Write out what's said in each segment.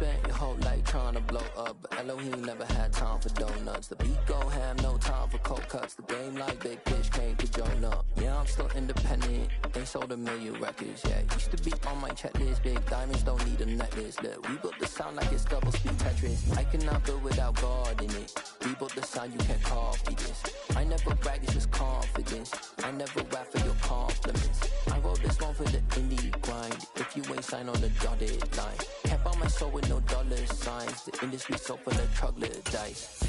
spent your whole life trying to blow up, but Elohim never had time for donuts. The beat go ham, no time for cold cuts. The game like Big Fish came to join up. Yeah, I'm still independent. They sold 1 million records. Yeah, used to be on my checklist. Big diamonds don't need a necklace. Look, we built the sound like it's double speed Tetris. I cannot build without God in it. We built the sound, you can't copy this. I never brag, it's just confidence. I never rap for your compliments. I wrote this one for the indie grind. If you ain't signed on the dotted line, can't buy my soul with no dollar signs. The industry so full of troglodytes.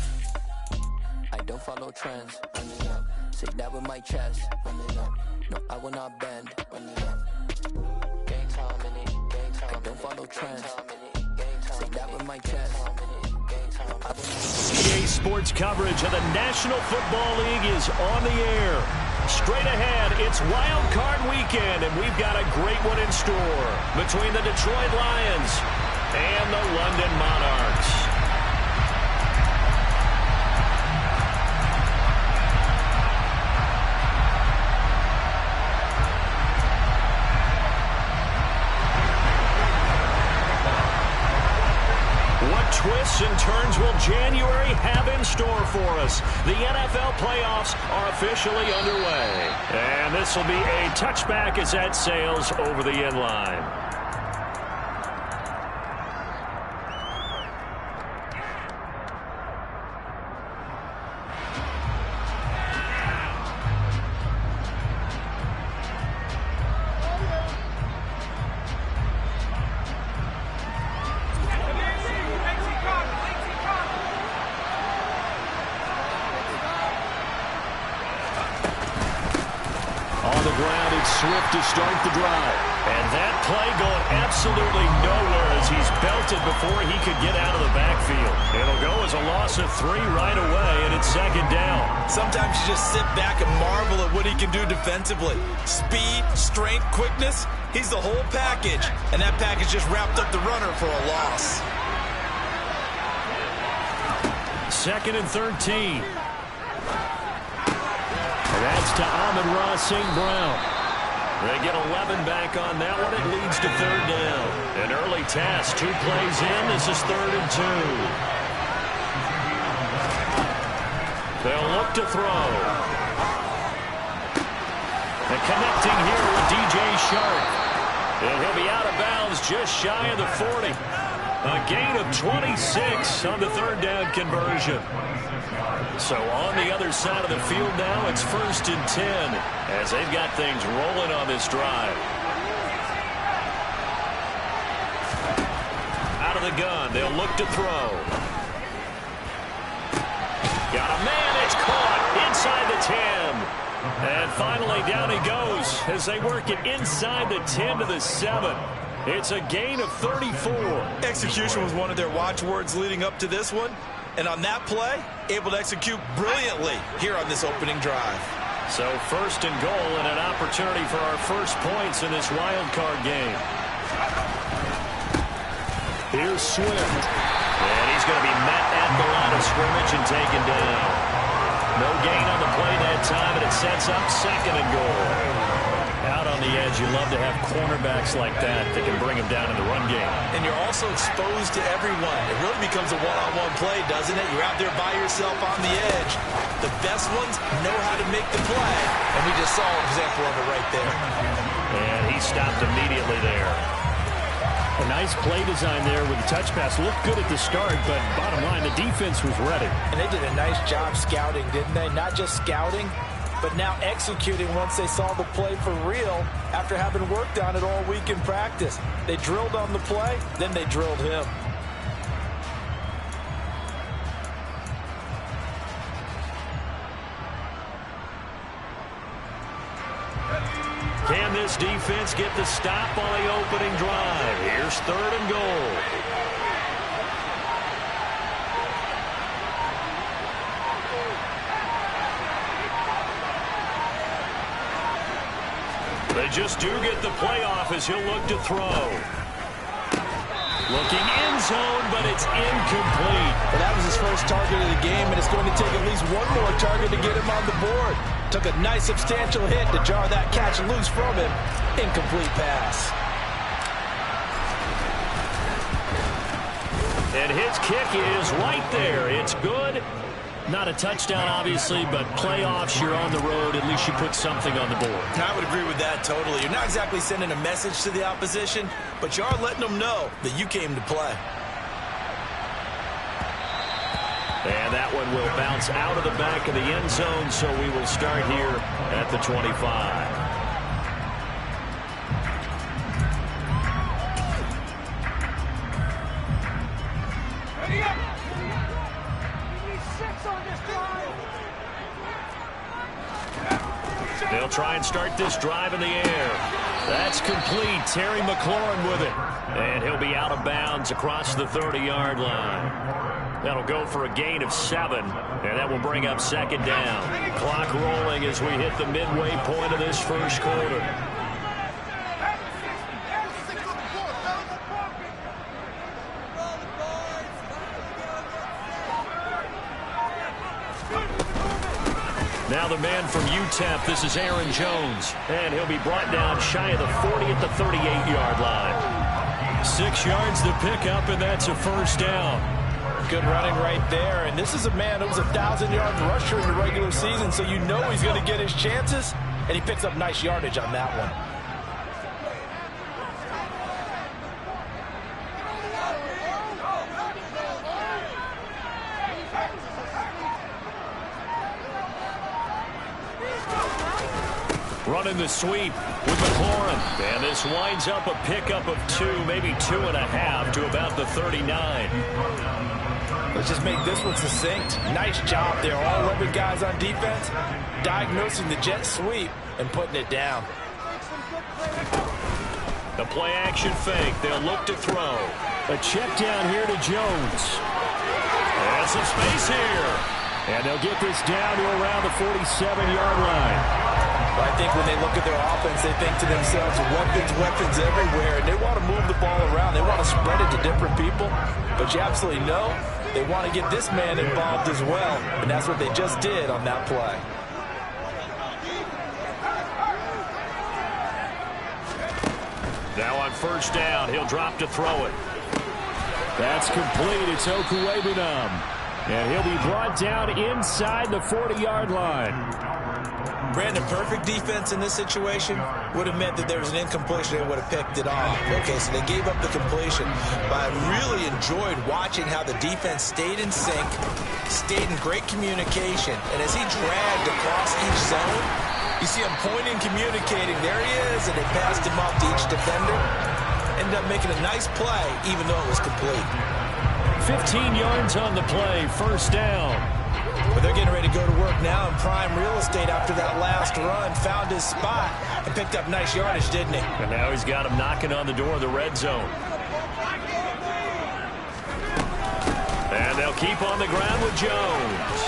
I don't follow trends. Run it up. Say that with my chest. Run it up. No, I will not bend. Run it up. Game time in it. Game time. I don't follow trends. Say that with my chest. EA Sports coverage of the National Football League is on the air. Straight ahead, it's Wild Card Weekend, and we've got a great one in store between the Detroit Lions and the London Monarchs. Twists and turns will January have in store for us? The NFL playoffs are officially underway. And this will be a touchback as that sails over the end line. Swift to start the drive. And that play going absolutely nowhere as he's belted before he could get out of the backfield. It'll go as a loss of 3 right away, and it's 2nd down. Sometimes you just sit back and marvel at what he can do defensively. Speed, strength, quickness, he's the whole package. And that package just wrapped up the runner for a loss. 2nd and 13. That's to Amon-Ra St. Brown. They get 11 back on that one. It leads to 3rd down. An early task. 2 plays in. This is 3rd and 2. They'll look to throw. And connecting here with DJ Shark. And he'll be out of bounds just shy of the 40. A gain of 26 on the 3rd down conversion. So on the other side of the field now, it's 1st and 10 as they've got things rolling on this drive. Out of the gun, they'll look to throw. Got a man, it's caught inside the 10. And finally down he goes as they work it inside the 10 to the 7. It's a gain of 34. Execution was one of their watchwords leading up to this one. And on that play, able to execute brilliantly here on this opening drive. So 1st and goal and an opportunity for our first points in this wild card game. Here's Swift. And he's going to be met at the line of scrimmage and taken down. No gain on the play that time, and it sets up 2nd and goal. Out on the edge, you love to have cornerbacks like that can bring them down in the run game. And you're also exposed to everyone. It really becomes a one-on-one play, doesn't it? You're out there by yourself on the edge. The best ones know how to make the play, and we just saw an example of it right there. And he stopped immediately there. A nice play design there with the touch pass. Looked good at the start, but bottom line, the defense was ready. And they did a nice job scouting, didn't they? Not just scouting, but now executing once they saw the play for real after having worked on it all week in practice. They drilled on the play, then they drilled him. Can this defense get the stop on the opening drive? Here's 3rd and goal. They just do get the playoff as he'll look to throw. Looking end zone, but it's incomplete. But that was his first target of the game, and it's going to take at least one more target to get him on the board. Took a nice substantial hit to jar that catch loose from him. Incomplete pass. And his kick is right there. It's good. Not a touchdown, obviously, but playoffs, you're on the road. At least you put something on the board. I would agree with that totally. You're not exactly sending a message to the opposition, but you are letting them know that you came to play. And that one will bounce out of the back of the end zone, so we will start here at the 25. They'll try and start this drive in the air. That's complete. Terry McLaurin with it. And he'll be out of bounds across the 30-yard line. That'll go for a gain of 7. And that will bring up second down. Clock rolling as we hit the midway point of this first quarter. Now the man from UTEP, this is Aaron Jones. And he'll be brought down shy of the 40 at the 38-yard line. 6 yards to pick up, and that's a first down. Good running right there. And this is a man who was a 1,000-yard rusher in the regular season, so you know he's going to get his chances. And he picks up nice yardage on that one. Running the sweep with McLaurin. And this winds up a pickup of 2, maybe 2.5 to about the 39. Let's just make this one succinct. Nice job there. All 11 guys on defense diagnosing the jet sweep and putting it down. The play action fake. They'll look to throw. A check down here to Jones. And some space here. And they'll get this down to around the 47-yard line. I think when they look at their offense, they think to themselves, weapons everywhere, and they want to move the ball around. They want to spread it to different people, but you absolutely know they want to get this man involved as well, and that's what they just did on that play. Now on first down, he'll drop to throw it. That's complete. It's Okuwebunam. And he'll be brought down inside the 40-yard line. Brandon, perfect defense in this situation would have meant that there was an incompletion. They would have picked it off. Okay, so they gave up the completion. But I really enjoyed watching how the defense stayed in sync, stayed in great communication. And as he dragged across each zone, you see him pointing, communicating. There he is, and they passed him off to each defender. Ended up making a nice play, even though it was complete. 15 yards on the play, first down. But they're getting ready to go to work now in prime real estate after that last run. Found his spot and picked up nice yardage, didn't he? And now he's got him knocking on the door of the red zone. And they'll keep on the ground with Jones.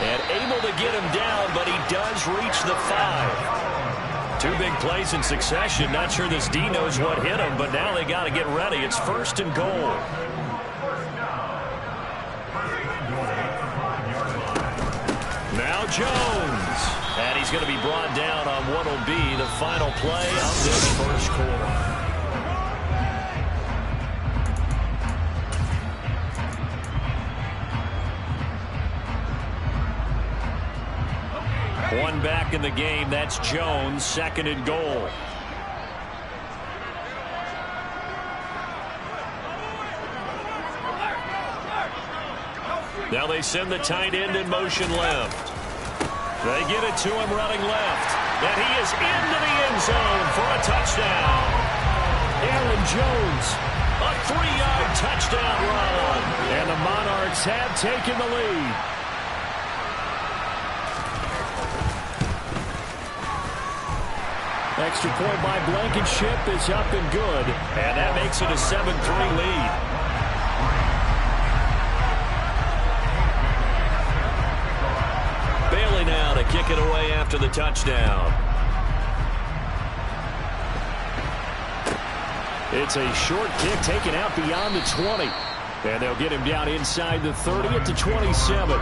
And able to get him down, but he does reach the 5. 2 big plays in succession. Not sure this D knows what hit him, but now they got to get ready. It's first and goal. Now Jones. And he's going to be brought down on what will be the final play of this first quarter. One back in the game. That's Jones. Second and goal. Now they send the tight end in motion left. They get it to him running left. And he is into the end zone for a touchdown. Aaron Jones. A 3-yard touchdown run. And the Monarchs have taken the lead. Extra point by Blankenship is up and good. And that makes it a 7-3 lead. Bailey now to kick it away after the touchdown. It's a short kick taken out beyond the 20. And they'll get him down inside the 30 at the 27.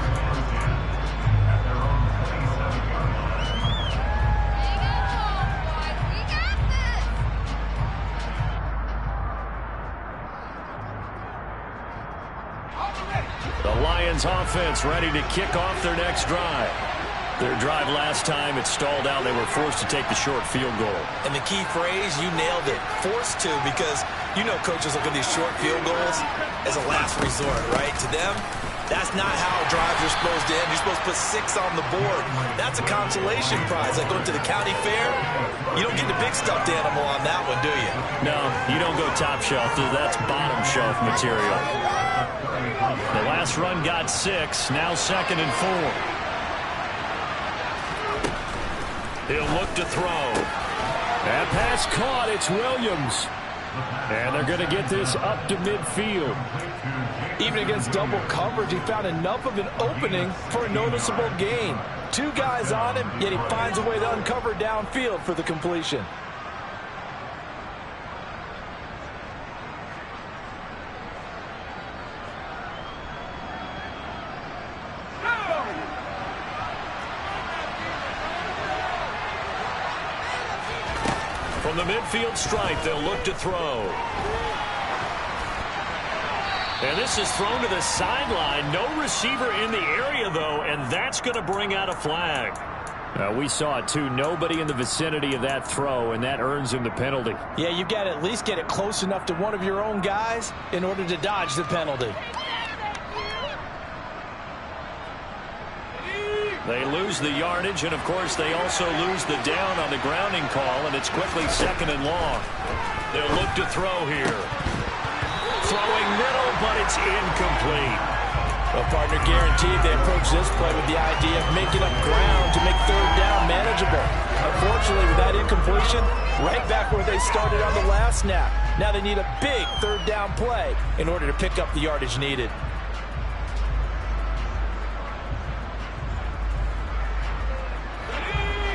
Dolphins offense ready to kick off their next drive. Their drive last time, it stalled out. They were forced to take the short field goal. And the key phrase, you nailed it, forced to, because you know coaches look at these short field goals as a last resort, right? To them, that's not how drives are supposed to end. You're supposed to put 6 on the board. That's a consolation prize. Like going to the county fair, you don't get the big stuffed animal on that one, do you? No, you don't go top shelf. That's bottom shelf material. The last run got 6, now 2nd and 4. He'll look to throw. That pass caught. It's Williams. And they're going to get this up to midfield. Even against double coverage, he found enough of an opening for a noticeable gain. 2 guys on him, yet he finds a way to uncover downfield for the completion. From the midfield stripe, they'll look to throw. And this is thrown to the sideline. No receiver in the area, though, and that's going to bring out a flag. We saw it, too. Nobody in the vicinity of that throw, and that earns him the penalty. Yeah, you've got to at least get it close enough to one of your own guys in order to dodge the penalty. They lose the yardage, and, of course, they also lose the down on the grounding call, and it's quickly 2nd and long. They'll look to throw here. Throwing middle, but it's incomplete. Well, partner, guaranteed they approach this play with the idea of making up ground to make 3rd down manageable. Unfortunately, with that incompletion, right back where they started on the last snap. Now they need a big 3rd down play in order to pick up the yardage needed.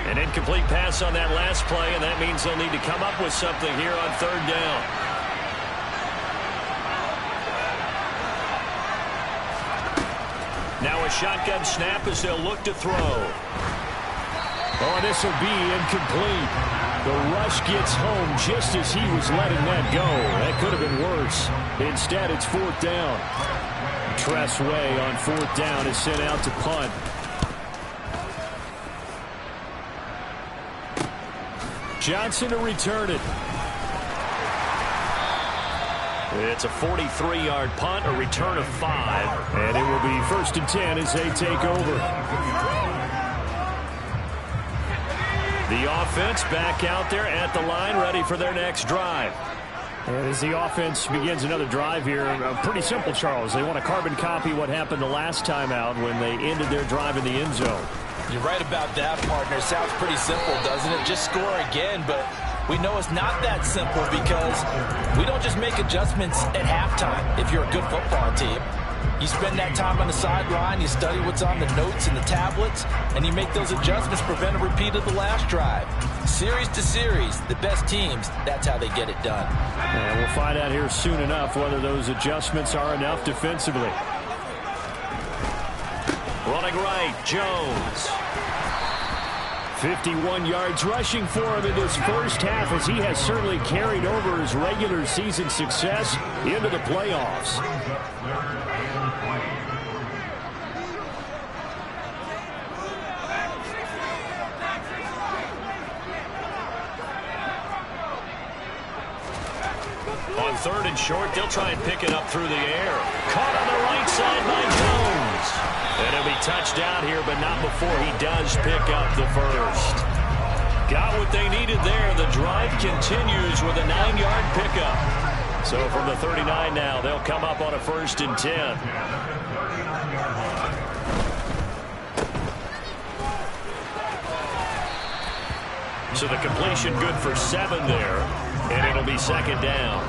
An incomplete pass on that last play, and that means they'll need to come up with something here on 3rd down. Now a shotgun snap as they'll look to throw. Oh, this will be incomplete. The rush gets home just as he was letting that go. That could have been worse. Instead, it's 4th down. Tress Way on 4th down is sent out to punt. Johnson to return it. It's a 43-yard punt, a return of 5. And it will be 1st and 10 as they take over. The offense back out there at the line, ready for their next drive. And as the offense begins another drive here, pretty simple, Charles. They want to carbon copy what happened the last time out when they ended their drive in the end zone. You're right about that, partner. Sounds pretty simple, doesn't it? Just score again, but we know it's not that simple because we don't just make adjustments at halftime if you're a good football team. You spend that time on the sideline, you study what's on the notes and the tablets, and you make those adjustments to prevent a repeat of the last drive. Series to series, the best teams, that's how they get it done. And we'll find out here soon enough whether those adjustments are enough defensively. Running right, Jones. 51 yards rushing for him in his first half as he has certainly carried over his regular season success into the playoffs. On 3rd and short, they'll try and pick it up through the air. Caught on the right side by Jones. And he'll be touched down here, but not before he does pick up the first. Got what they needed there. The drive continues with a 9-yard pickup. So from the 39 now, they'll come up on a 1st and 10. So the completion good for 7 there, and it'll be 2nd down.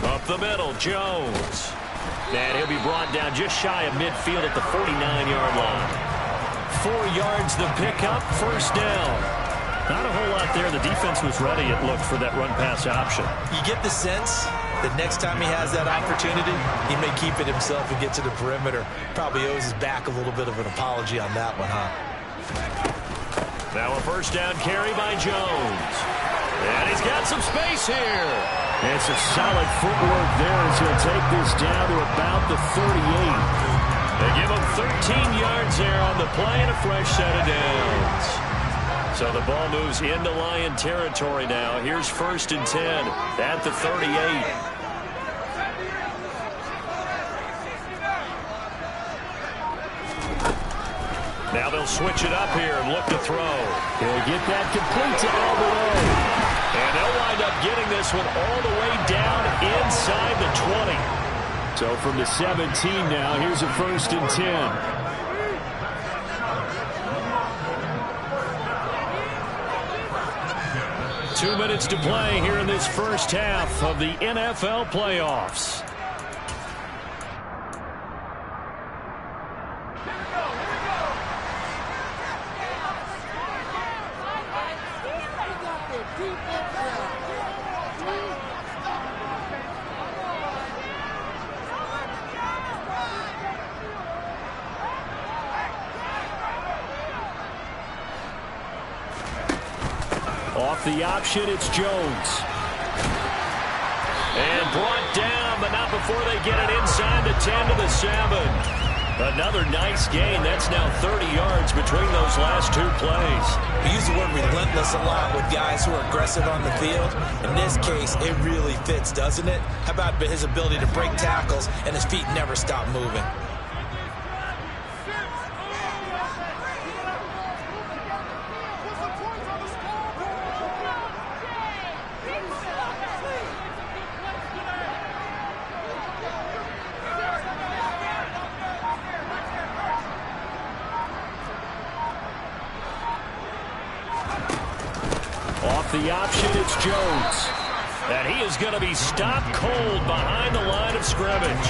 Up the middle, Jones. And he'll be brought down just shy of midfield at the 49-yard line. 4 yards the pickup, 1st down. Not a whole lot right there. The defense was ready, it looked, for that run-pass option. You get the sense that next time he has that opportunity, he may keep it himself and get to the perimeter. Probably owes his back a little bit of an apology on that one, huh? Now a first down carry by Jones. And he's got some space here. It's a solid footwork there as he'll take this down to about the 38. They give him 13 yards there on the play and a fresh set of downs. So the ball moves into Lion territory now. Here's 1st and 10 at the 38. Now they'll switch it up here and look to throw. He'll get that complete to Alvarado. And they'll wind up getting this one all the way down inside the 20. So from the 17 now, here's a 1st and 10. 2 minutes to play here in this first half of the NFL playoffs. Off the option, it's Jones. And brought down, but not before they get it inside the 10 to the 7. Another nice gain. That's now 30 yards between those last 2 plays. We use the word relentless a lot with guys who are aggressive on the field. In this case, it really fits, doesn't it? How about his ability to break tackles and his feet never stop moving? The option, it's Jones. And he is going to be stopped cold behind the line of scrimmage.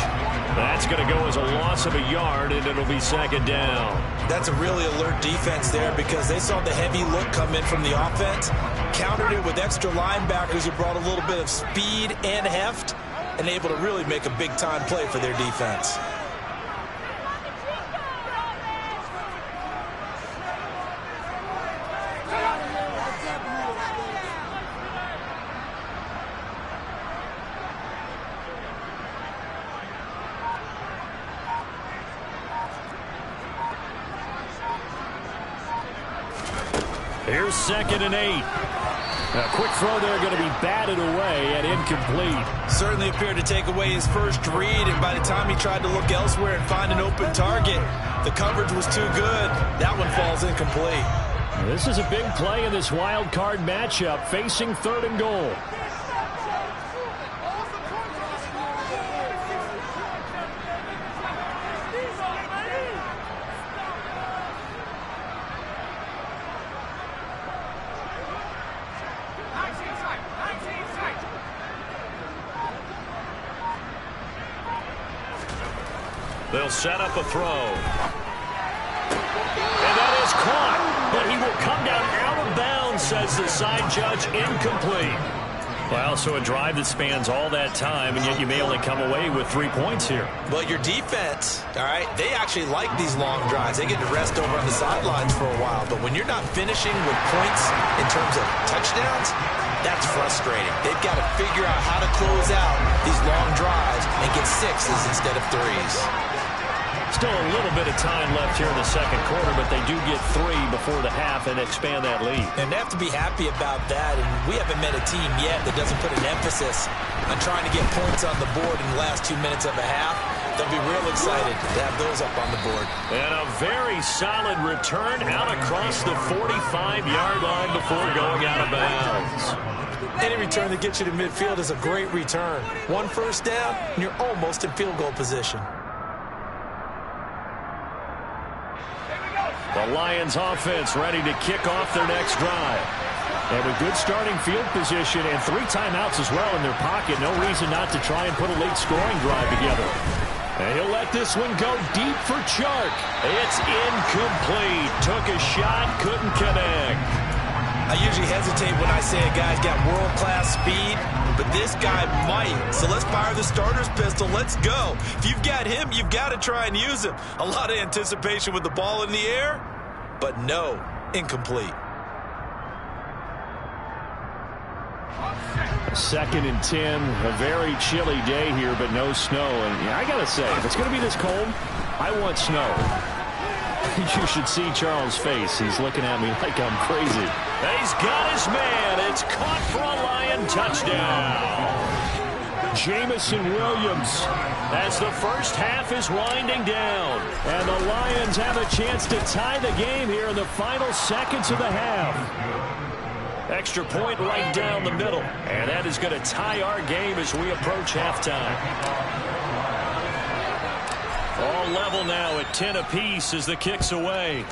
That's going to go as a loss of a yard, and it'll be 2nd down. That's a really alert defense there because they saw the heavy look come in from the offense, countered it with extra linebackers who brought a little bit of speed and heft, and able to really make a big-time play for their defense. Here's 2nd and 8. A quick throw there going to be batted away and incomplete. Certainly appeared to take away his first read, and by the time he tried to look elsewhere and find an open target, the coverage was too good. That one falls incomplete. This is a big play in this wild card matchup, facing 3rd and goal. They'll set up a throw. And that is caught, but he will come down out of bounds, says the side judge. Incomplete. Well, so a drive that spans all that time, and yet you may only come away with 3 points here. Well, your defense, all right, they actually like these long drives. They get to rest over on the sidelines for a while. But when you're not finishing with points in terms of touchdowns, that's frustrating. They've got to figure out how to close out these long drives and get 6s instead of 3s. Still a little bit of time left here in the 2nd quarter, but they do get 3 before the half and expand that lead. And they have to be happy about that. And we haven't met a team yet that doesn't put an emphasis on trying to get points on the board in the last 2 minutes of a half. They'll be real excited to have those up on the board. And a very solid return out across the 45-yard line before going out of bounds. Any return that gets you to midfield is a great return. 1 first down, and you're almost in field goal position. The Lions offense ready to kick off their next drive. And with good starting field position and 3 timeouts as well in their pocket, no reason not to try and put a late scoring drive together. And he'll let this one go deep for Chark. It's incomplete. Took a shot, couldn't connect. I usually hesitate when I say a guy's got world-class speed, but this guy might. So let's fire the starter's pistol. Let's go. If you've got him, you've got to try and use him. A lot of anticipation with the ball in the air, but no, incomplete. 2nd and 10, a very chilly day here, but no snow. And I got to say, if it's going to be this cold, I want snow. You should see Charles' face. He's looking at me like I'm crazy. He's got his man. It's caught for a Lion touchdown. Jameson Williams. As the first half is winding down. And the Lions have a chance to tie the game here in the final seconds of the half. Extra point right down the middle. And that is going to tie our game as we approach halftime. All level now at 10 apiece as the kick's away.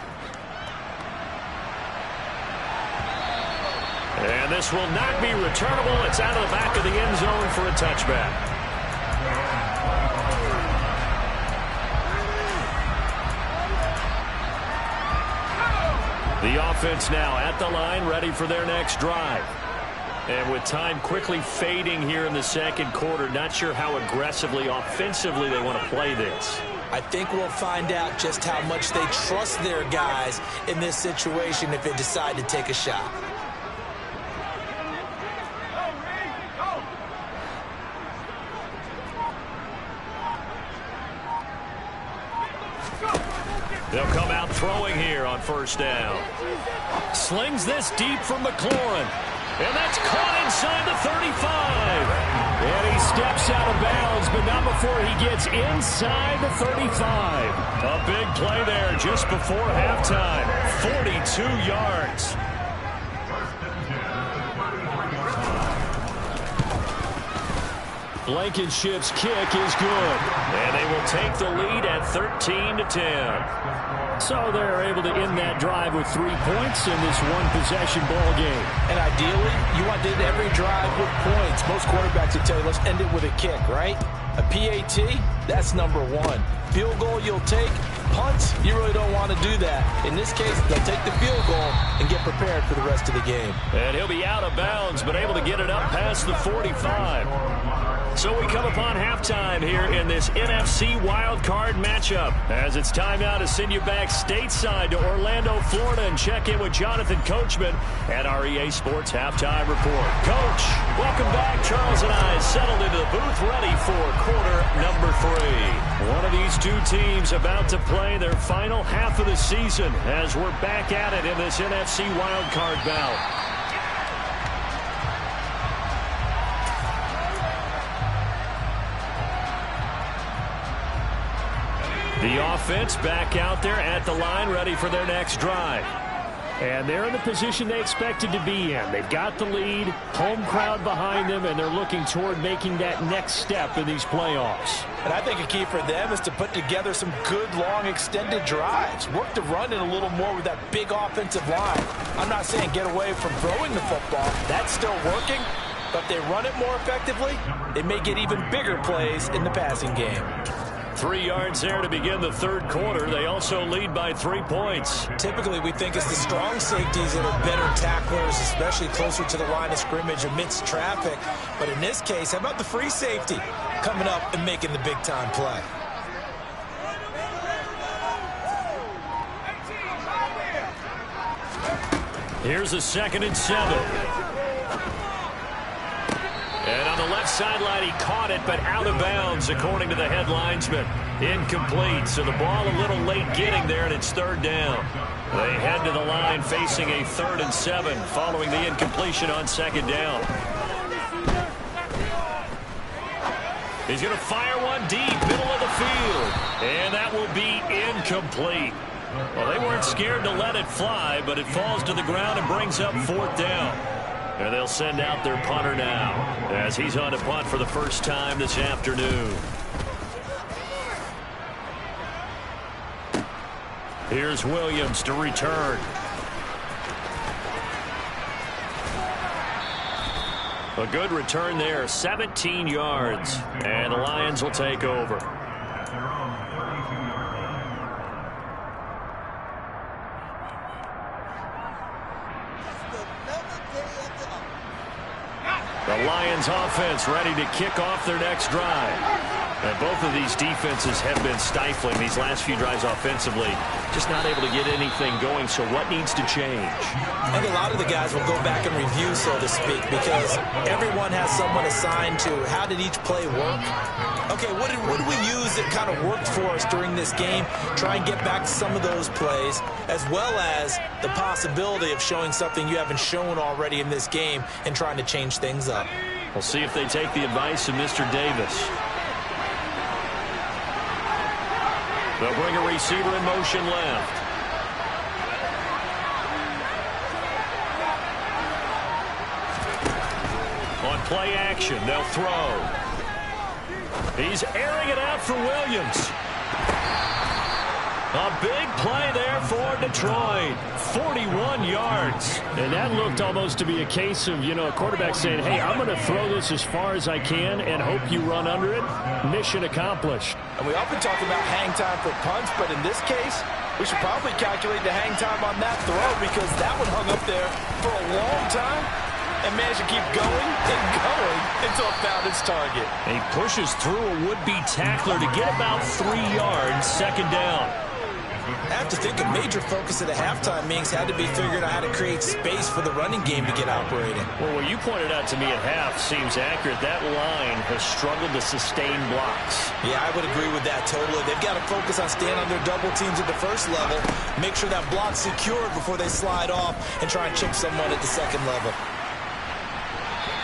And this will not be returnable. It's out of the back of the end zone for a touchback. The offense now at the line, ready for their next drive. And with time quickly fading here in the second quarter, not sure how aggressively, offensively they want to play this. I think we'll find out just how much they trust their guys in this situation if they decide to take a shot. They'll come out throwing here on first down. Slings this deep from McLaurin. And that's caught inside the 35. And he steps out of bounds, but not before he gets inside the 35. A big play there just before halftime. 42 yards. Blankenship's kick is good. And they will take the lead at 13-10. So they're able to end that drive with 3 points in this one-possession ball game. And ideally, you want to end every drive with points. Most quarterbacks will tell you, let's end it with a kick, right? A PAT, that's number one. Field goal you'll take. Punts, you really don't want to do that. In this case, they'll take the field goal and get prepared for the rest of the game. And he'll be out of bounds, but able to get it up past the 45. So we come upon halftime here in this NFC wildcard matchup. As it's time now to send you back stateside to Orlando, Florida, and check in with Jonathan Coachman at our EA Sports Halftime Report. Coach, welcome back. Charles and I settled into the booth ready for quarter number 3. One of these two teams about to play their final half of the season as we're back at it in this NFC wildcard bout. The offense back out there at the line, ready for their next drive. And they're in the position they expected to be in. They've got the lead, home crowd behind them, and they're looking toward making that next step in these playoffs. And I think a key for them is to put together some good, long, extended drives. Work the run in a little more with that big offensive line. I'm not saying get away from throwing the football. That's still working. But if they run it more effectively, they may get even bigger plays in the passing game. 3 yards there to begin the third quarter. They also lead by 3 points. Typically, we think it's the strong safeties that are better tacklers, especially closer to the line of scrimmage amidst traffic. But in this case, how about the free safety coming up and making the big-time play? Here's a 2nd and 7. And on the left sideline, he caught it, but out of bounds, according to the head linesman. Incomplete, so the ball a little late getting there, and it's 3rd down. They head to the line facing a 3rd and 7 following the incompletion on 2nd down. He's going to fire one deep, middle of the field. And that will be incomplete. Well, they weren't scared to let it fly, but it falls to the ground and brings up 4th down. And they'll send out their punter now as he's on to punt for the first time this afternoon. Here's Williams to return. A good return there, 17 yards. And the Lions will take over. The Lions offense ready to kick off their next drive. And both of these defenses have been stifling these last few drives offensively. Just not able to get anything going, so what needs to change? I think a lot of the guys will go back and review, so to speak, because everyone has someone assigned to how did each play work. Okay, what did we use that kind of worked for us during this game? Try and get back to some of those plays, as well as the possibility of showing something you haven't shown already in this game and trying to change things up. We'll see if they take the advice of Mr. Davis. They'll bring a receiver in motion left. On play action, they'll throw. He's airing it out for Williams. A big play there for Detroit. 41 yards. And that looked almost to be a case of, a quarterback saying, hey, I'm going to throw this as far as I can and hope you run under it. Mission accomplished. And we often talk about hang time for punts, but in this case, we should probably calculate the hang time on that throw because that one hung up there for a long time and managed to keep going and going until it found its target. He pushes through a would-be tackler to get about 3 yards, second down. I have to think a major focus at the halftime meetings had to be figuring out how to create space for the running game to get operating. Well, what you pointed out to me at half seems accurate. That line has struggled to sustain blocks. Yeah, I would agree with that totally. They've got to focus on staying on their double teams at the first level, make sure that block's secured before they slide off and try and chip someone at the second level.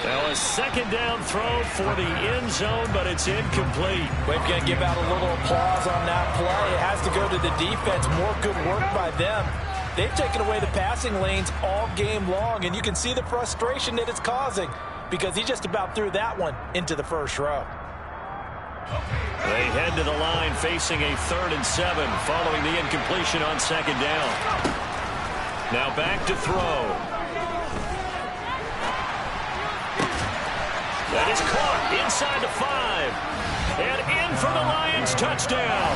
Now a second down throw for the end zone, but it's incomplete. We're going to give out a little applause on that play. It has to go to the defense. More good work by them. They've taken away the passing lanes all game long, and you can see the frustration that it's causing because he just about threw that one into the first row. They head to the line facing a 3rd and 7 following the incompletion on second down. Now back to throw. That is caught inside the 5. And in for the Lions touchdown.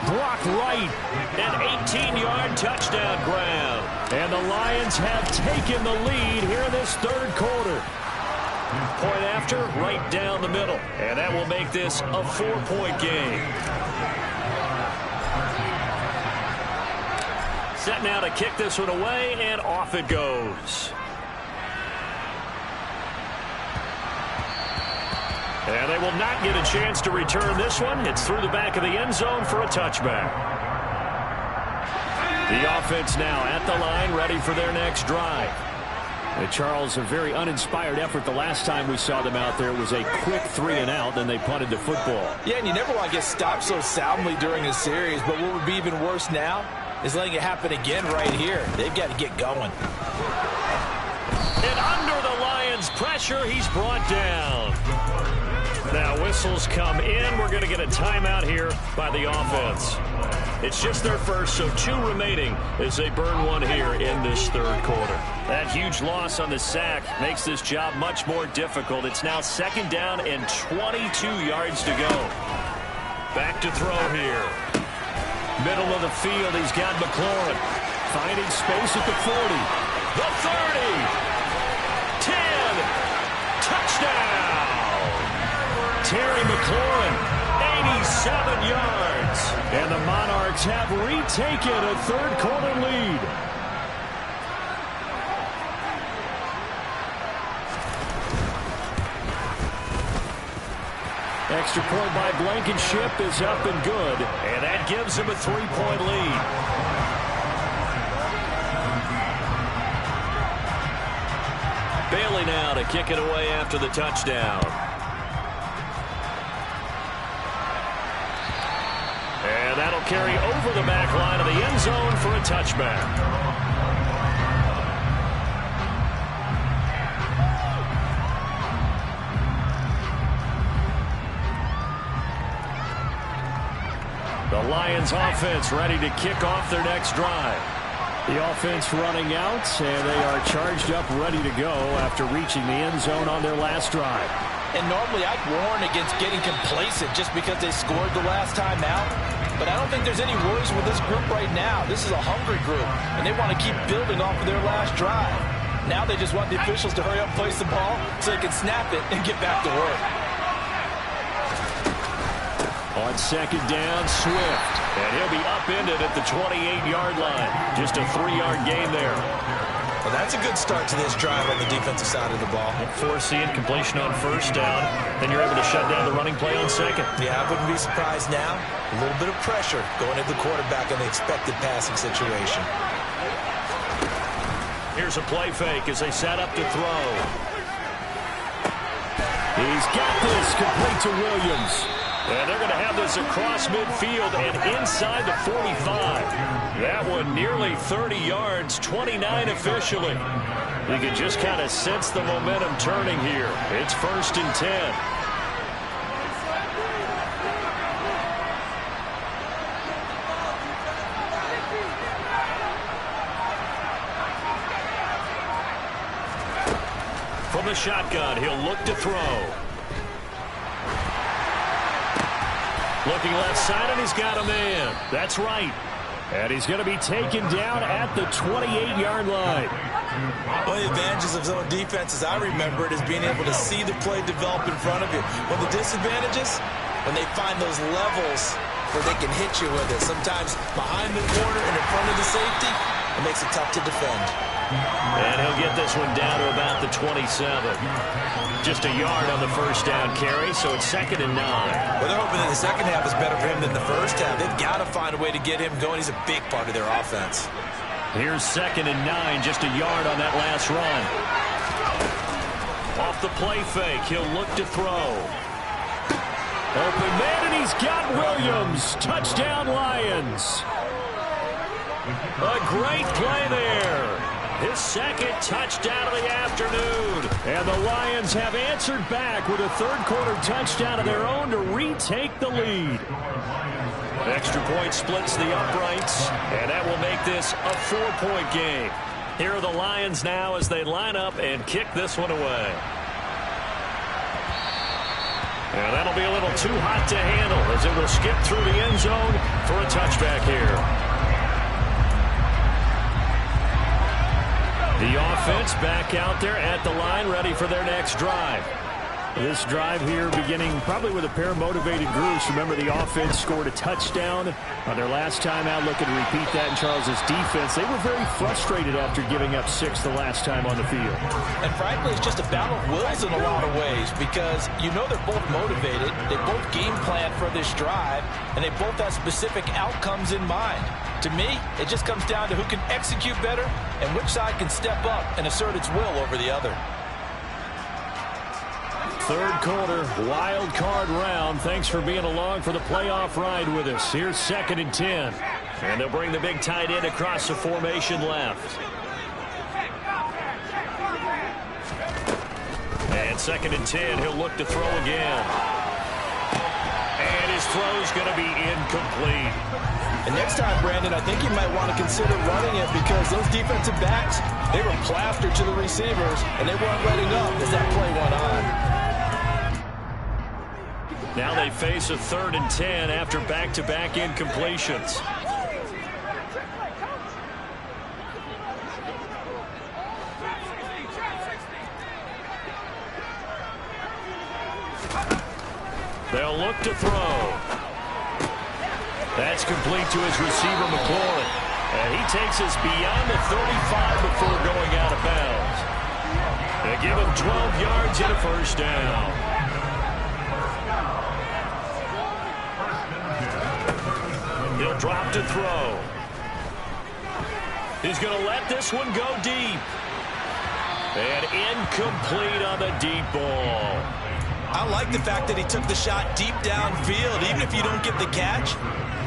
Brock Wright. An 18-yard touchdown grab. And the Lions have taken the lead here in this third quarter. Point after, right down the middle. And that will make this a 4-point game. Set now to kick this one away, and off it goes. And they will not get a chance to return this one. It's through the back of the end zone for a touchback. The offense now at the line, ready for their next drive. And Charles, a very uninspired effort the last time we saw them out there. It was a quick 3-and-out, then they punted the football. Yeah, and you never want to get stopped so soundly during a series, but what would be even worse now is letting it happen again right here. They've got to get going. And under the Lions' pressure, he's brought down. Now whistles come in. We're going to get a timeout here by the offense. It's just their first, so 2 remaining as they burn one here in this third quarter. That huge loss on the sack makes this job much more difficult. It's now second down and 22 yards to go. Back to throw here. Middle of the field, he's got McLaurin. Finding space at the 40. The 30. 10. Touchdown. Terry McLaurin, 87 yards. And the Monarchs have retaken a third quarter lead. Extra point by Blankenship is up and good. And that gives him a 3-point lead. Bailey now to kick it away after the touchdown. And that'll carry over the back line of the end zone for a touchback. The Lions offense ready to kick off their next drive. The offense running out, and they are charged up, ready to go after reaching the end zone on their last drive. And normally I'd warn against getting complacent just because they scored the last time out. But I don't think there's any worries with this group right now. This is a hungry group, and they want to keep building off of their last drive. Now they just want the officials to hurry up and place the ball so they can snap it and get back to work. On second down, Swift. And he'll be upended at the 28-yard line. Just a 3-yard gain there. Well, that's a good start to this drive on the defensive side of the ball. Force the incompletion on first down. Then you're able to shut down the running play on second. Yeah, I wouldn't be surprised now. A little bit of pressure going at the quarterback in the expected passing situation. Here's a play fake as they set up to throw. He's got this, complete to Williams. And they're going to have this across midfield and inside the 45. That one nearly 30 yards, 29 officially. You can just kind of sense the momentum turning here. It's 1st and 10. From the shotgun, he'll look to throw. Looking left side, and he's got a man. That's right. And he's going to be taken down at the 28-yard line. One of the advantages of zone defense, as I remember it, is being able to see the play develop in front of you. One of the disadvantages, when they find those levels where they can hit you with it. Sometimes behind the corner and in front of the safety, it makes it tough to defend. And he'll get this one down to about the 27. Just a yard on the first down carry, so it's 2nd and 9. Well, they're hoping that the second half is better for him than the first half. They've got to find a way to get him going. He's a big part of their offense. Here's 2nd and 9, just a yard on that last run. Off the play fake, he'll look to throw. Open man, and he's got Williams. Touchdown, Lions. A great play there. His 2nd touchdown of the afternoon. And the Lions have answered back with a third-quarter touchdown of their own to retake the lead. Extra point splits the uprights, and that will make this a 4-point game. Here are the Lions now as they line up and kick this one away. And that'll be a little too hot to handle as it will skip through the end zone for a touchback here. The offense back out there at the line, ready for their next drive. This drive here beginning probably with a pair of motivated groups. Remember, the offense scored a touchdown on their last time out, looking to repeat that in Charles's defense. They were very frustrated after giving up 6 the last time on the field. And frankly, it's just a battle of wills in a lot of ways because you know they're both motivated. They both game plan for this drive, and they both have specific outcomes in mind. To me, it just comes down to who can execute better and which side can step up and assert its will over the other. Third quarter, wild card round. Thanks for being along for the playoff ride with us. Here's 2nd and 10. And they'll bring the big tight end across the formation left. And 2nd and 10, he'll look to throw again. And his throw's going to be incomplete. And next time, Brandon, I think you might want to consider running it because those defensive backs, they were plastered to the receivers, and they weren't letting up as that play went on. Now they face a 3rd and 10 after back-to-back incompletions. They'll look to throw. That's complete to his receiver, McLaurin. And he takes us beyond the 35 before going out of bounds. They give him 12 yards and a first down. He'll drop to throw. He's going to let this one go deep. And incomplete on the deep ball. I like the fact that he took the shot deep downfield. Even if you don't get the catch,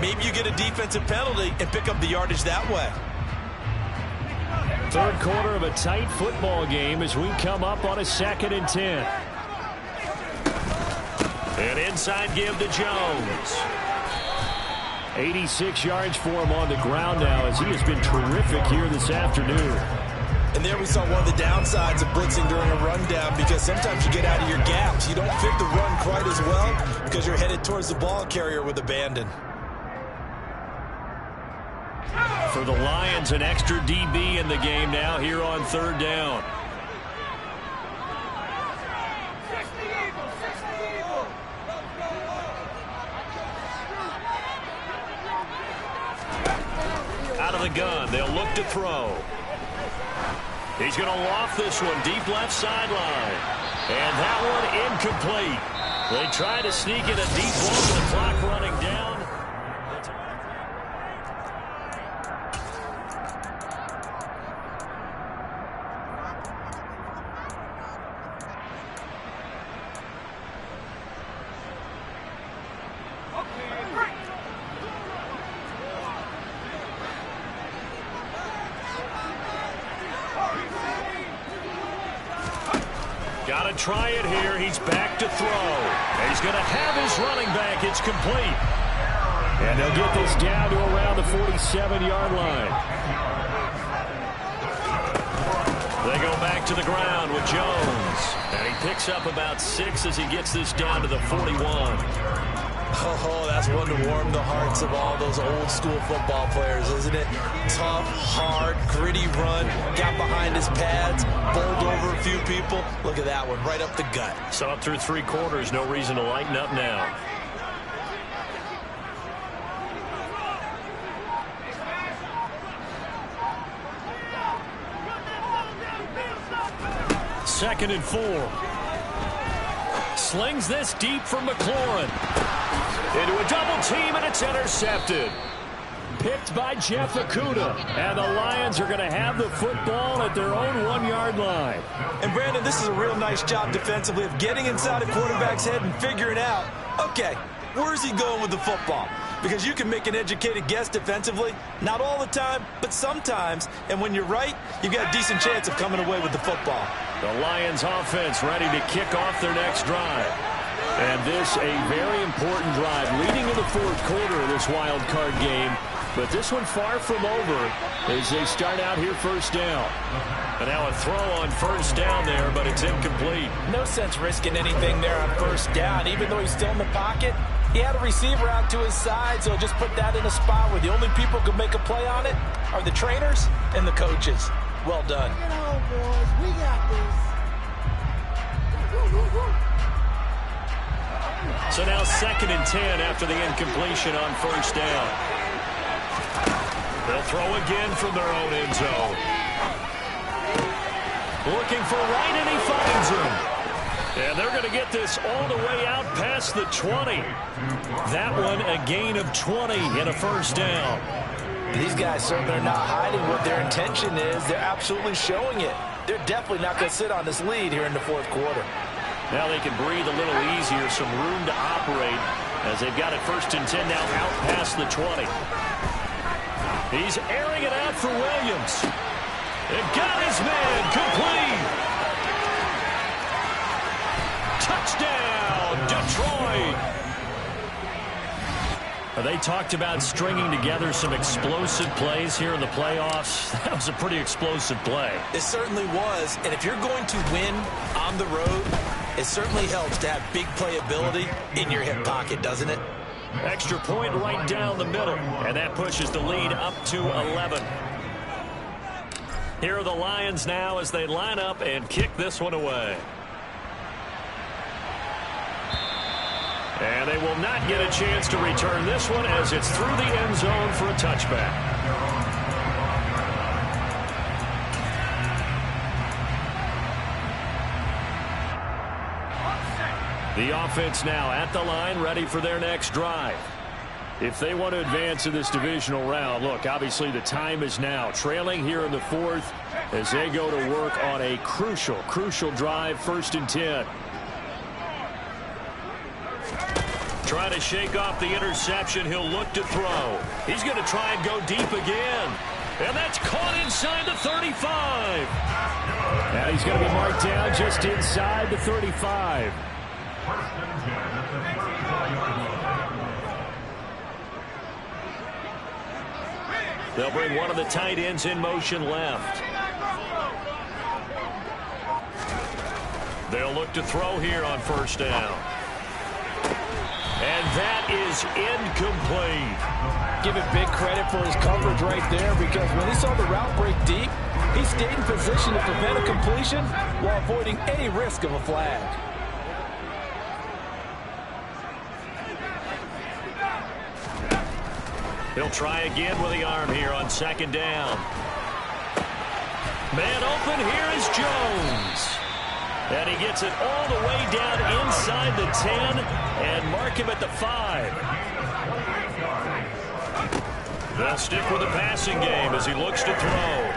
maybe you get a defensive penalty and pick up the yardage that way. Third quarter of a tight football game as we come up on a 2nd and 10. An inside give to Jones. 86 yards for him on the ground now as he has been terrific here this afternoon. And there we saw one of the downsides of blitzing during a rundown because sometimes you get out of your gaps. You don't fit the run quite as well because you're headed towards the ball carrier with abandon. For the Lions, an extra DB in the game now here on third down. Out of the gun, they'll look to throw. He's going to loft this one deep left sideline. And that one incomplete. They try to sneak in a deep ball with the clock running down. Got to try it here. He's back to throw. He's going to have his running back. It's complete. And they'll get this down to around the 47-yard line. They go back to the ground with Jones. And he picks up about 6 as he gets this down to the 41. Oh, that's one to warm the hearts of all those old school football players, isn't it? Tough, hard, gritty run, got behind his pads, bowled over a few people. Look at that one, right up the gut. So up through 3 quarters, no reason to lighten up now. Second and 4. Slings this deep for McLaurin. Into a double team, and it's intercepted. Picked by Jeff Okudah. And the Lions are going to have the football at their own 1-yard line. And, Brandon, this is a real nice job defensively of getting inside a quarterback's head and figuring out, okay, where's he going with the football? Because you can make an educated guess defensively, not all the time, but sometimes. And when you're right, you've got a decent chance of coming away with the football. The Lions offense ready to kick off their next drive. And this a very important drive leading in the fourth quarter of this wild card game. But this one far from over as they start out here first down. And now a throw on first down there, but it's incomplete. No sense risking anything there on first down. Even though he's still in the pocket, he had a receiver out to his side, so just put that in a spot where the only people who can make a play on it are the trainers and the coaches. Well done. Get on, boys. We got this. So now 2nd and 10 after the incompletion on first down. They'll throw again from their own end zone. Looking for Wright, and he finds him. And they're going to get this all the way out past the 20. That one a gain of 20 and a first down. These guys certainly are not hiding what their intention is. They're absolutely showing it. They're definitely not going to sit on this lead here in the fourth quarter. Now they can breathe a little easier, some room to operate as they've got it 1st and 10 now out past the 20. He's airing it out for Williams. And got his man complete. Touchdown, Detroit. They talked about stringing together some explosive plays here in the playoffs. That was a pretty explosive play. It certainly was. And if you're going to win on the road, it certainly helps to have big playability in your hip pocket, doesn't it? Extra point right down the middle. And that pushes the lead up to 11. Here are the Lions now as they line up and kick this one away. And they will not get a chance to return this one as it's through the end zone for a touchback. The offense now at the line, ready for their next drive. If they want to advance in this divisional round, look, obviously the time is now. Trailing here in the fourth as they go to work on a crucial drive, 1st and 10. Trying to shake off the interception. He'll look to throw. He's going to try and go deep again. And that's caught inside the 35. Now he's going to be marked down just inside the 35. They'll bring one of the tight ends in motion left. They'll look to throw here on first down. And that is incomplete. Give it big credit for his coverage right there, because when he saw the route break deep, he stayed in position to prevent a completion while avoiding any risk of a flag. He'll try again with the arm here on second down. Man open, here is Jones. And he gets it all the way down inside the 10 and mark him at the 5. They'll stick with the passing game as he looks to throw.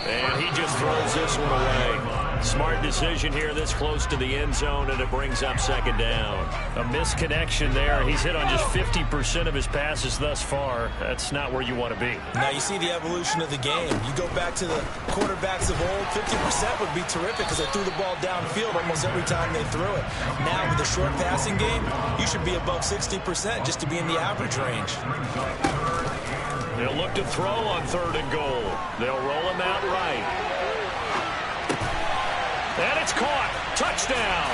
And he just throws this one away. Smart decision here this close to the end zone, and it brings up second down. A misconnection there. He's hit on just 50% of his passes thus far. That's not where you want to be. Now you see the evolution of the game. You go back to the quarterbacks of old, 50% would be terrific because they threw the ball downfield almost every time they threw it. Now with the short passing game, you should be above 60% just to be in the average range. They'll look to throw on 3rd and goal. They'll roll him out right. And it's caught. Touchdown.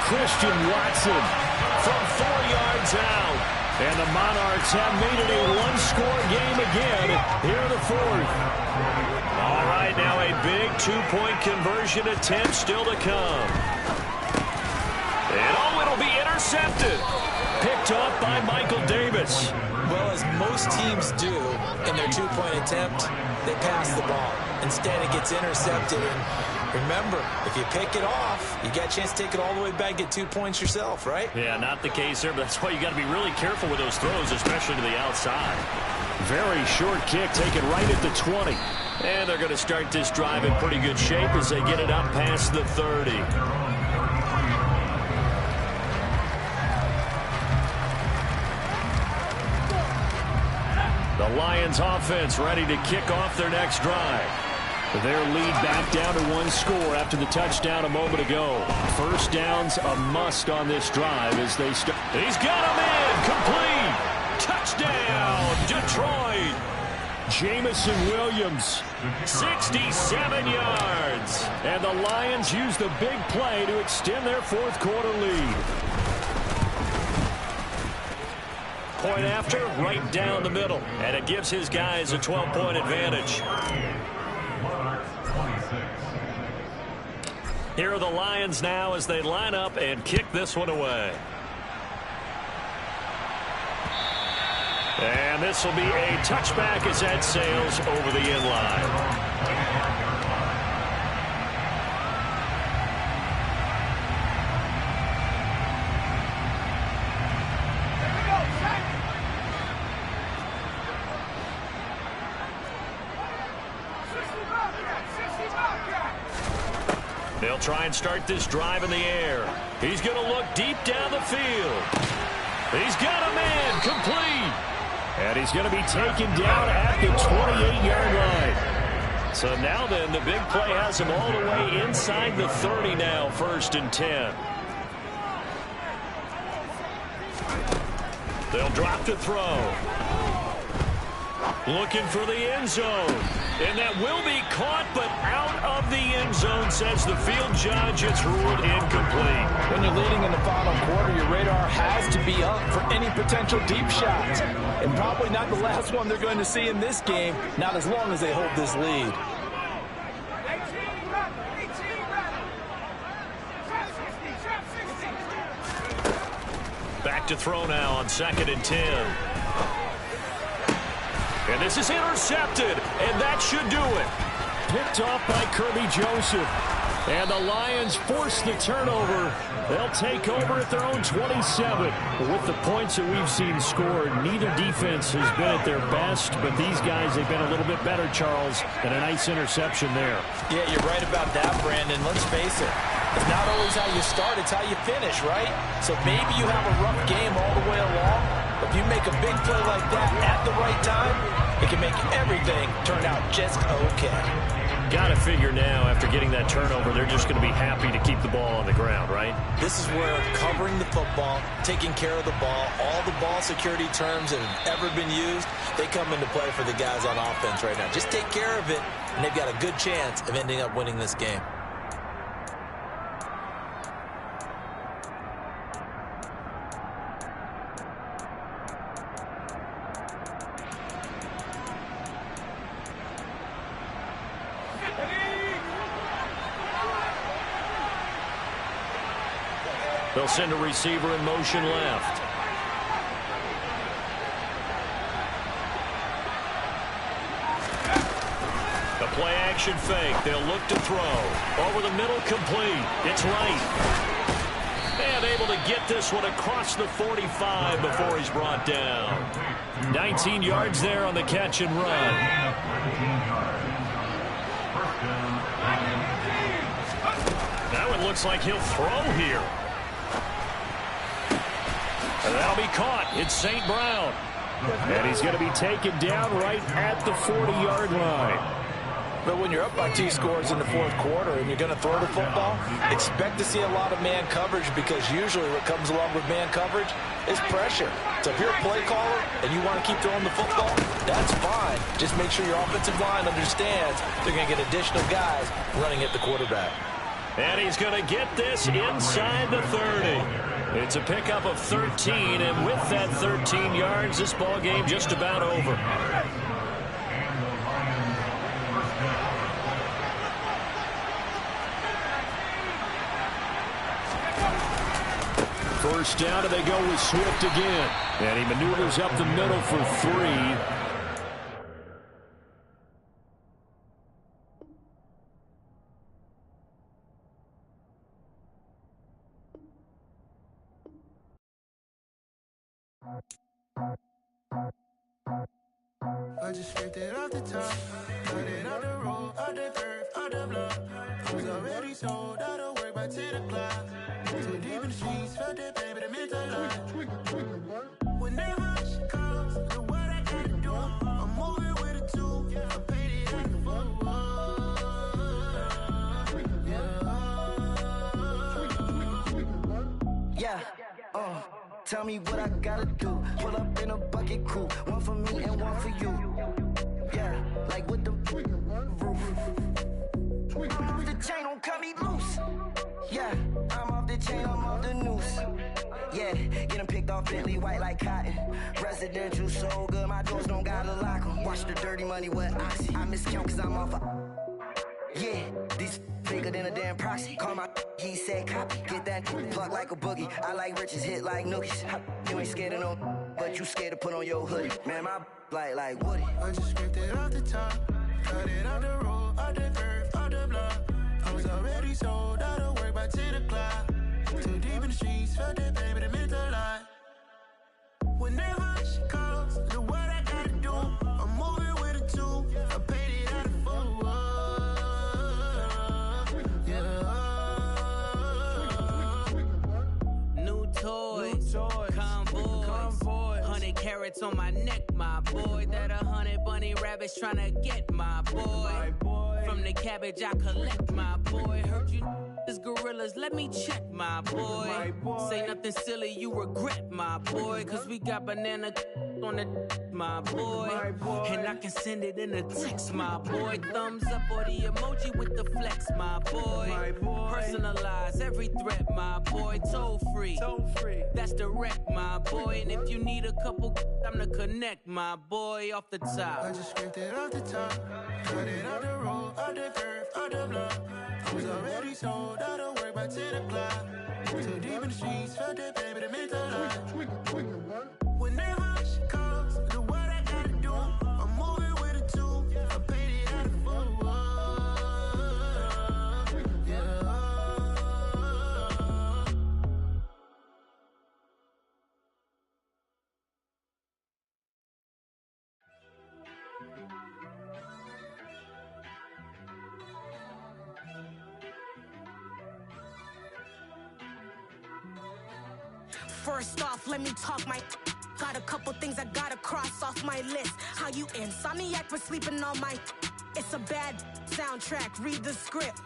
Christian Watson From 4 yards out. and the Monarchs have made it a one-score game again here in the 4th. All right, now a big 2-point conversion attempt still to come. And it'll be intercepted. Picked off by Michael Davis. Well, as most teams do in their 2-point attempt, they pass the ball. Instead, it gets intercepted. And remember, if you pick it off, you got a chance to take it all the way back, get 2 points yourself, right? Yeah, not the case there, but that's why you got to be really careful with those throws, especially to the outside. Very short kick taken right at the 20. And they're going to start this drive in pretty good shape as they get it up past the 30. The Lions offense ready to kick off their next drive. Their lead back down to 1 score after the touchdown a moment ago. First down's a must on this drive as they start. He's got him in. Complete. Touchdown, Detroit. Jamison Williams. 67 yards. And the Lions use the big play to extend their 4th quarter lead. Point after, right down the middle. And it gives his guys a 12-point advantage. Here are the Lions now as they line up and kick this one away. And this will be a touchback as that sails over the end line. They'll try and start this drive in the air. He's going to look deep down the field. He's got a man complete. And he's going to be taken down at the 28-yard line. So now then, the big play has him all the way inside the 30 now, 1st and 10. They'll drop to throw. Looking for the end zone. And that will be caught, but out of the end zone, says the field judge. It's ruled incomplete. When you're leading in the final quarter, your radar has to be up for any potential deep shots. And probably not the last one they're going to see in this game, not as long as they hold this lead. Back to throw now on 2nd and 10. And this is intercepted, and that should do it. Picked off by Kirby Joseph. And the Lions force the turnover. They'll take over at their own 27. But with the points that we've seen scored, neither defense has been at their best. But these guys, they've been a little bit better, Charles, and a nice interception there. Yeah, you're right about that, Brandon. Let's face it. It's not always how you start, it's how you finish, right? So maybe you have a rough game all the way along. But if you make a big play like that at the right time, it can make everything turn out just okay. Got to figure now, after getting that turnover, they're just going to be happy to keep the ball on the ground, right? This is where covering the football, taking care of the ball, all the ball security terms that have ever been used, they come into play for the guys on offense right now. Just take care of it, and they've got a good chance of ending up winning this game. They'll send a receiver in motion left. The play action fake. They'll look to throw. Over the middle, complete. It's right. And able to get this one across the 45 before he's brought down. 19 yards there on the catch and run. That one looks like he'll throw here. And that'll be caught. It's St. Brown. And he's going to be taken down right at the 40-yard line. But when you're up by 2 scores in the fourth quarter and you're going to throw the football, expect to see a lot of man coverage, because usually what comes along with man coverage is pressure. So if you're a play caller and you want to keep throwing the football, that's fine. Just make sure your offensive line understands they're going to get additional guys running at the quarterback. And he's going to get this inside the 30. It's a pickup of 13, and with that 13 yards, this ball game just about over. First down, and they go with Swift again. And he maneuvers up the middle for 3. I just scraped it off the top, cut it out the road, out the curve, out the block. I was already sold, out of work by 10 o'clock. Too deep in the streets, felt that baby, that meant a lot. Whenever she calls, do what I gotta do. I'm moving with a 2, I paid it at the tell me what I gotta do. Pull up in a bucket crew, one for me and one for you. Yeah, like with the roof. I'm off the chain, don't cut me loose. Yeah, I'm off the chain, I'm off the noose. Yeah, getting picked off Bentley white like cotton. Residential so good, my doors don't gotta lock 'em. Watch the dirty money with Oxy. I miscount cause I'm off yeah, these bigger than a damn proxy. Call my he said copy. Get that plug like a boogie. I like riches, hit like nookies. You ain't scared of no, but you scared to put on your hoodie. Man, my like Woody. I just scraped it off the top, cut it out the road, out the curve, out the block. I was already sold, out of work by 10 o'clock. Too deep in the streets, felt that baby, that meant a lot. Whenever she calls, do what I gotta do. I'm moving with a 2, I paid it out of full. New toys, convoys, 100 carats on my neck, my boy. That 100 bunny rabbits tryna get my boy. From the cabbage I collect, my boy. Heard you is gorillas, let me check, my boy. Say nothing silly, you regret, my boy. Cause we got banana on the my boy. And I can send it in a text, my boy. Thumbs up or the emoji with the flex, my boy. Personalize every threat, my boy. Toll free, that's direct, my boy. And if you need a couple, I'm the connect, my boy. Off the top, I just scraped it off the top, cut it out the road, out the curve, out the block. I was already sold, out of work by 10 o'clock. Too deep in the streets, felt that baby, that meant a lot. Whenever she calls, do what I gotta do. I'm moving with a 2, I paid it out of full. First off, let me talk my got a couple things I gotta cross off my list. How you insomniac for sleeping on my it's a bad soundtrack, read the script.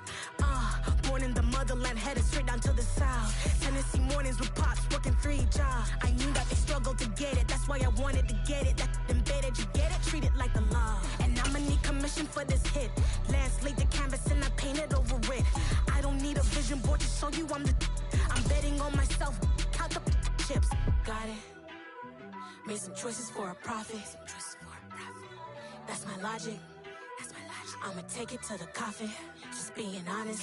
Born in the motherland, headed straight down to the south. Tennessee mornings with pops, working 3 jobs. I knew that they struggled to get it, that's why I wanted to get it. That embedded, you get it, treat it like the law. And I'ma need commission for this hit. Lance laid the canvas and I painted over it. I don't need a vision board to show you I'm betting on myself, count the chips. Got it. Made some choices for a profit. That's my logic. I'ma take it to the coffin. Just being honest.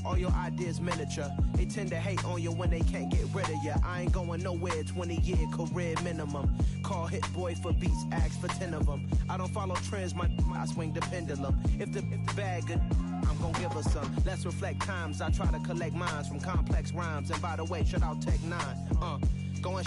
All your ideas miniature. They tend to hate on you when they can't get rid of you. I ain't going nowhere, 20-year career minimum. Call Hit Boy for beats, ask for 10 of them. I don't follow trends, I swing the pendulum. If the bag good, I'm gon' give her some. Let's reflect times. I try to collect minds from complex rhymes. And by the way, shout out Tech 9. Going